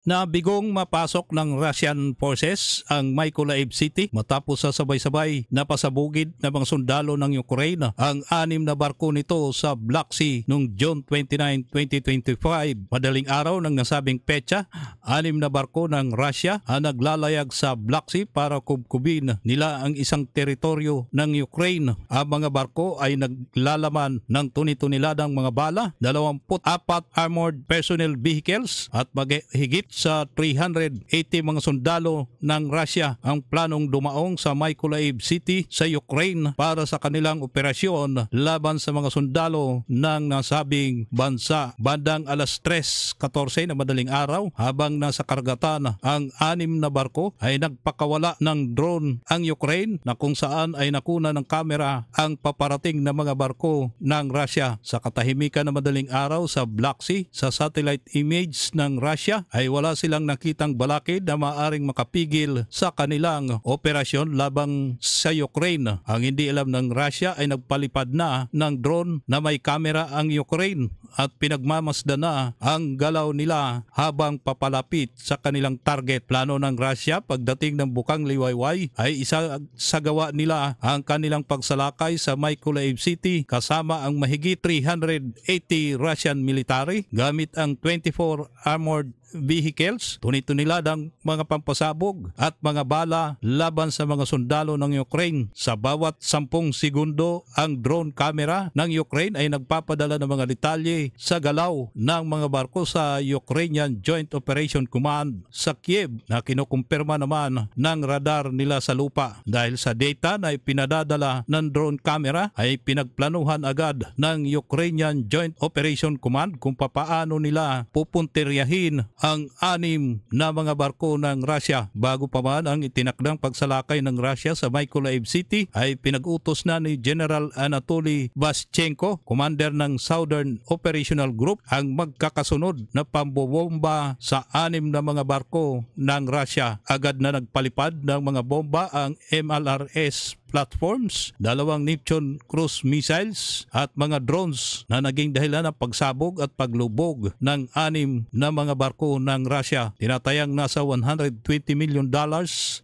Nabigong mapasok ng Russian forces ang Mykolaiv City matapos sa sabay-sabay na pasabugid ng mga sundalo ng Ukraine ang 6 na barko nito sa Black Sea noong June 29, 2025. Madaling araw ng nasabing petsa, 6 na barko ng Russia ang naglalayag sa Black Sea para kubkubin nila ang isang teritoryo ng Ukraine. Ang mga barko ay naglalaman ng tuni-tuniladang mga bala, 24 armored personnel vehicles at higit sa 380 mga sundalo ng Russia ang planong dumaong sa Mykolaiv City sa Ukraine para sa kanilang operasyon laban sa mga sundalo ng nasabing bansa. Bandang alas 3:14 na madaling araw, habang nasa karagatan ang 6 na barko, ay nagpakawala ng drone ang Ukraine na kung saan ay nakuna ng kamera ang paparating na mga barko ng Russia. Sa katahimikan na madaling araw sa Black Sea, sa satellite image ng Russia ay wala silang nakitang balakid na maaring makapigil sa kanilang operasyon labang sa Ukraine. Ang hindi alam ng Russia ay nagpalipad na ng drone na may kamera ang Ukraine at pinagmamasdan na ang galaw nila habang papalapit sa kanilang target. Plano ng Russia pagdating ng bukang liwayway ay isasagawa nila ang kanilang pagsalakay sa Mykolaiv City kasama ang mahigit 380 Russian military gamit ang 24 armored vehicles, tuni-tuniladang mga pampasabog at mga bala laban sa mga sundalo ng Ukraine. Sa bawat 10 segundo, ang drone camera ng Ukraine ay nagpapadala ng mga detalye sa galaw ng mga barko sa Ukrainian Joint Operation Command sa Kiev na kinukumpirma naman ng radar nila sa lupa. Dahil sa data na ipinadadala ng drone camera ay pinagplanuhan agad ng Ukrainian Joint Operation Command kung papaano nila pupuntiryahin ang 6 na mga barko ng Russia. Bago pa man ang itinakdang pagsalakay ng Russia sa Mykolaiv City ay pinag-utos na ni General Anatoly Vaschenko, commander ng Southern Operational Group, ang magkakasunod na pambobomba sa 6 na mga barko ng Russia. Agad na nagpalipad ng mga bomba ang MLRS platforms, 2 Neptune cruise missiles at mga drones na naging dahilan ng pagsabog at paglubog ng 6 na mga barko ng Russia. Tinatayang nasa $120 million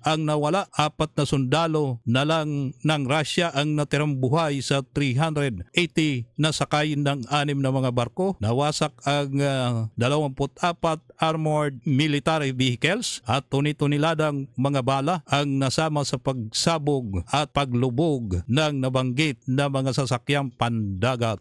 ang nawala. 4 na sundalo na lang ng Russia ang natirang buhay sa 380 na sakay ng 6 na mga barko. Nawasak ang 24 armored military vehicles at tuni-tuniladang mga bala ang nasama sa pagsabog at paglubog ng nabanggit na mga sasakyang pandagat.